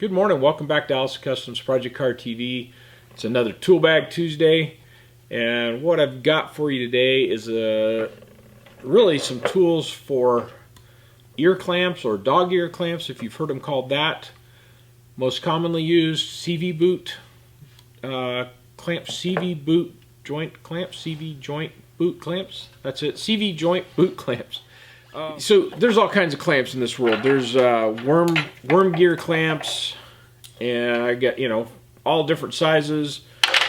Good morning, welcome back to Allison Customs Project Car TV. It's another Tool Bag Tuesday, and what I've got for you today is really some tools for ear clamps or dog ear clamps, if you've heard them called that. Most commonly used CV boot, clamp CV boot joint clamps, CV joint boot clamps. That's it, CV joint boot clamps. So there's all kinds of clamps in this world. There's worm gear clamps, and I got, all different sizes.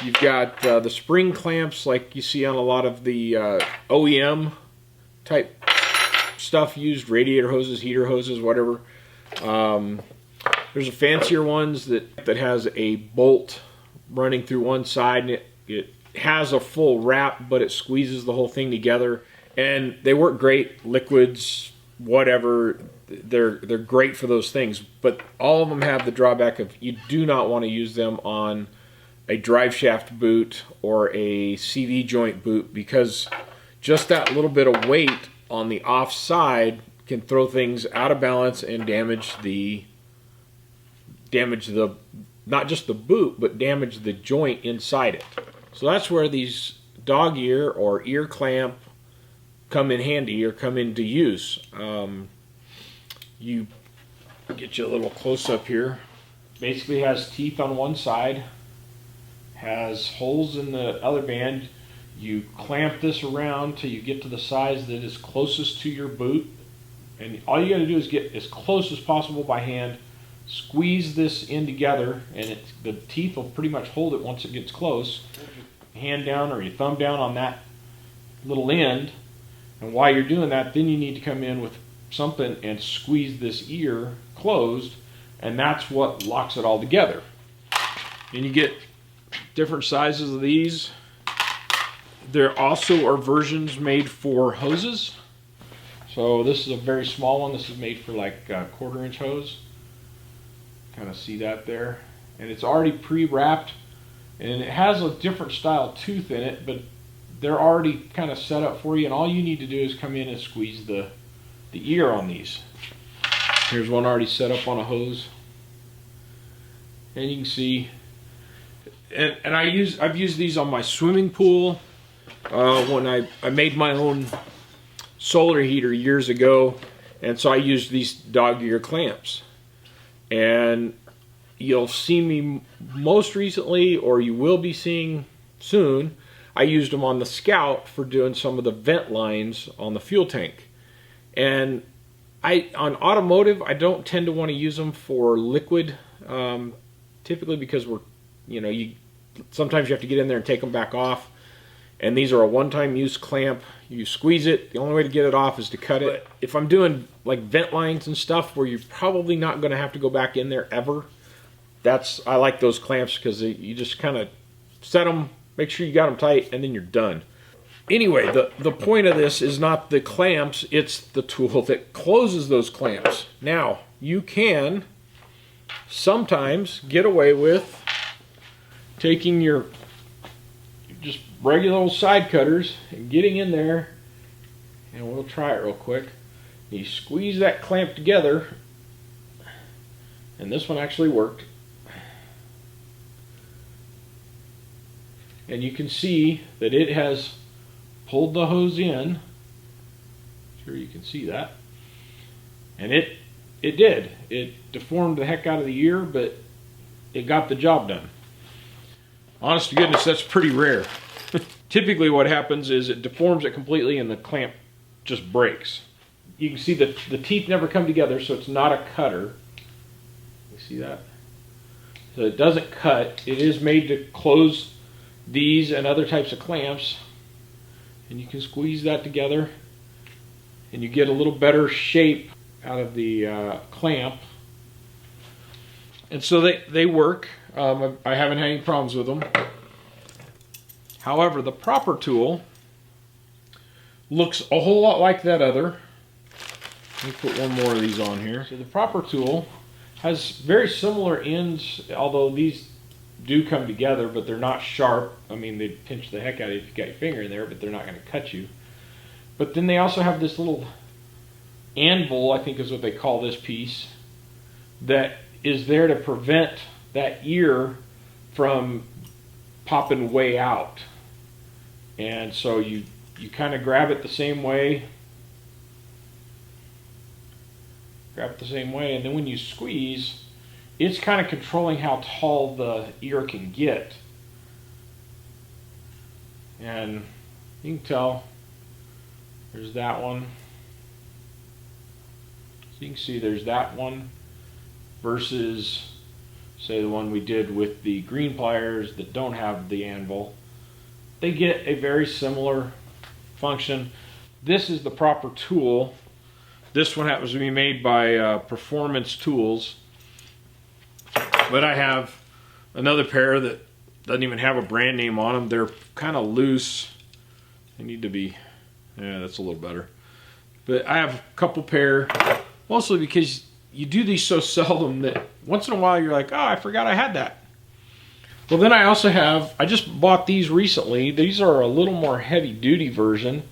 You've got the spring clamps like you see on a lot of the OEM type stuff used, radiator hoses, heater hoses, whatever. There's a fancier ones that has a bolt running through one side, and it has a full wrap, but it squeezes the whole thing together. And they work great, liquids, whatever, they're great for those things. But all of them have the drawback of you do not want to use them on a drive shaft boot or a CV joint boot, because just that little bit of weight on the off side can throw things out of balance and damage the not just the boot, but damage the joint inside it. So that's where these dog ear or ear clamp come in handy or come into use. You get you a little close up here. Basically has teeth on one side, has holes in the other band. You clamp this around till you get to the size that is closest to your boot, and all you got to do is get as close as possible by hand, squeeze this in together, and the teeth will pretty much hold it once it gets close. Hand down or your thumb down on that little end. And while you're doing that, then you need to come in with something and squeeze this ear closed, and that's what locks it all together. And you get different sizes of these. There also are versions made for hoses. So this is a very small one. This is made for like a 1/4 inch hose. Kind of see that there. And it's already pre-wrapped, and it has a different style tooth in it, but they're already kind of set up for you, and all you need to do is come in and squeeze the ear on these. Here's one already set up on a hose, and you can see, and I've used these on my swimming pool when I made my own solar heater years ago, and so I used these dog ear clamps. And you'll see me most recently, or you will be seeing soon, I used them on the Scout for doing some of the vent lines on the fuel tank. And on automotive, I don't tend to want to use them for liquid, typically because sometimes you have to get in there and take them back off. And these are a one-time use clamp. You squeeze it. The only way to get it off is to cut it. But if I'm doing like vent lines and stuff where you're probably not going to have to go back in there ever, I like those clamps, because you just kind of set them, make sure you got them tight, and then you're done. Anyway, the point of this is not the clamps, it's the tool that closes those clamps. Now, you can sometimes get away with taking your just regular old side cutters and getting in there, and we'll try it real quick. You squeeze that clamp together, and this one actually worked. And you can see that it has pulled the hose in. Sure you can see that. And it did. It deformed the heck out of the ear, but it got the job done. Honest to goodness, that's pretty rare. Typically what happens is it deforms it completely and the clamp just breaks. You can see that the teeth never come together, so it's not a cutter. You see that? So it doesn't cut. It is made to close these and other types of clamps, and you can squeeze that together and you get a little better shape out of the clamp. And so they work. I haven't had any problems with them. However, the proper tool looks a whole lot like that other. Let me put one more of these on here. So the proper tool has very similar ends, although these do come together, but they're not sharp. I mean, they pinch the heck out of you if you got your finger in there, but they're not going to cut you. But then they also have this little anvil, I think is what they call this piece, that is there to prevent that ear from popping way out. And so you kind of grab it the same way. Grab it the same way, and then when you squeeze, it's kind of controlling how tall the ear can get. And you can tell there's that one. So you can see there's that one versus, say, the one we did with the green pliers that don't have the anvil. They get a very similar function. This is the proper tool. This one happens to be made by Performance Tools. But I have another pair that doesn't even have a brand name on them. They're kind of loose. They need to be, yeah, that's a little better. But I have a couple pair, mostly because you do these so seldom that once in a while you're like, oh, I forgot I had that. Well, then I also have, I just bought these recently. These are a little more heavy duty version.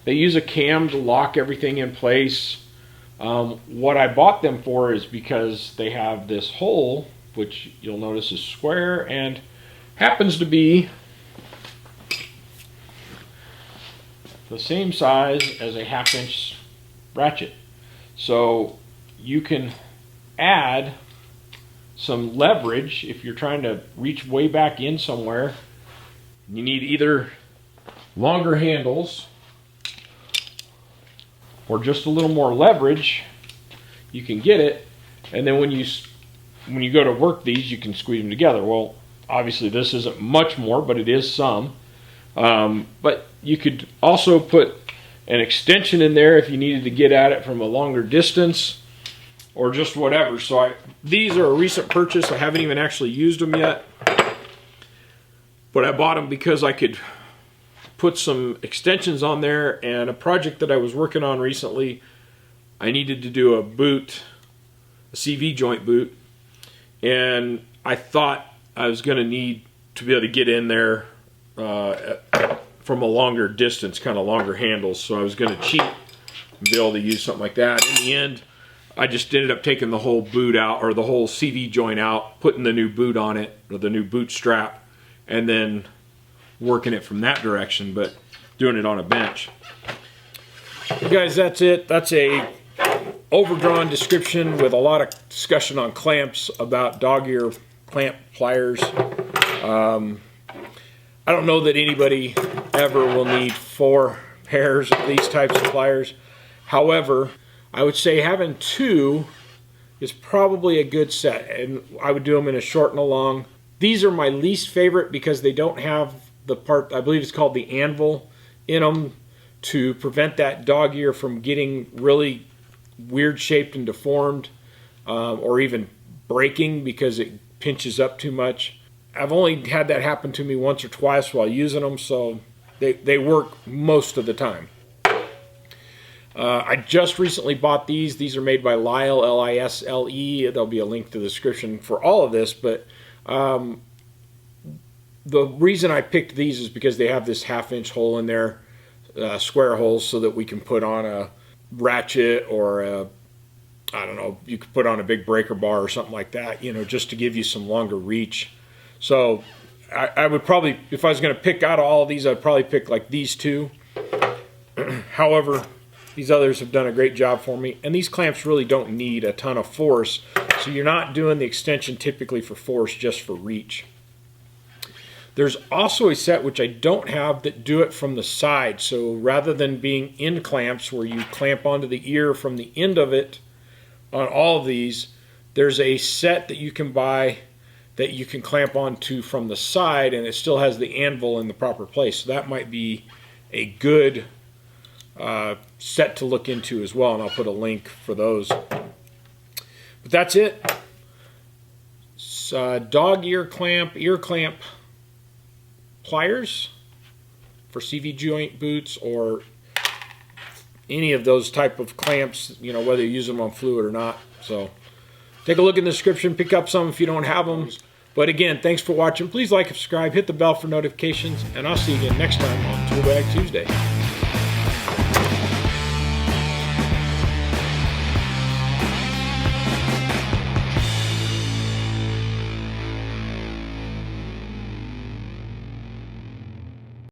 They use a cam to lock everything in place. What I bought them for is because they have this hole, which you'll notice is square and happens to be the same size as a 1/2 inch ratchet. So you can add some leverage if you're trying to reach way back in somewhere. You need either longer handles or just a little more leverage. You can get it, and then when you go to work these, you can squeeze them together. Well, obviously this isn't much more, but it is some. But you could also put an extension in there if you needed to get at it from a longer distance, or just whatever. So these are a recent purchase. I haven't even actually used them yet, but I bought them because I could put some extensions on there. And a project that I was working on recently, I needed to do a boot, a CV joint boot, and I thought I was going to need to be able to get in there from a longer distance, kind of longer handles. So I was going to cheat and be able to use something like that. In the end, I just ended up taking the whole boot out, or the whole CV joint out, putting the new boot on it, or the new boot strap, and then working it from that direction, but doing it on a bench. Guys, that's it. That's a overdrawn description with a lot of discussion on clamps about dog ear clamp pliers. I don't know that anybody ever will need 4 pairs of these types of pliers. However, I would say having 2 is probably a good set, and I would do them in a short and a long. These are my least favorite because they don't have the part, I believe it's called the anvil, in them to prevent that dog ear from getting really weird shaped and deformed, or even breaking because it pinches up too much. I've only had that happen to me once or twice while using them, so they work most of the time. I just recently bought these. These are made by Lisle, L-I-S-L-E. There'll be a link to the description for all of this, but the reason I picked these is because they have this 1/2 inch hole in there, square holes, so that we can put on a ratchet or I don't know, you could put on a big breaker bar or something like that, you know, just to give you some longer reach. So I would probably, if I was going to pick out of all of these, I'd probably pick like these 2. However, these others have done a great job for me, and these clamps really don't need a ton of force, so you're not doing the extension typically for force, just for reach. There's also a set which I don't have that do it from the side, so rather than being end clamps where you clamp onto the ear from the end of it on all of these, there's a set that you can buy that you can clamp onto from the side, and it still has the anvil in the proper place. So that might be a good set to look into as well, and I'll put a link for those. But that's it. Dog ear clamp pliers for CV joint boots, or any of those type of clamps, you know, whether you use them on fluid or not. So take a look in the description, pick up some if you don't have them. But again, thanks for watching. Please like and subscribe, hit the bell for notifications, and I'll see you again next time on Tool Bag Tuesday.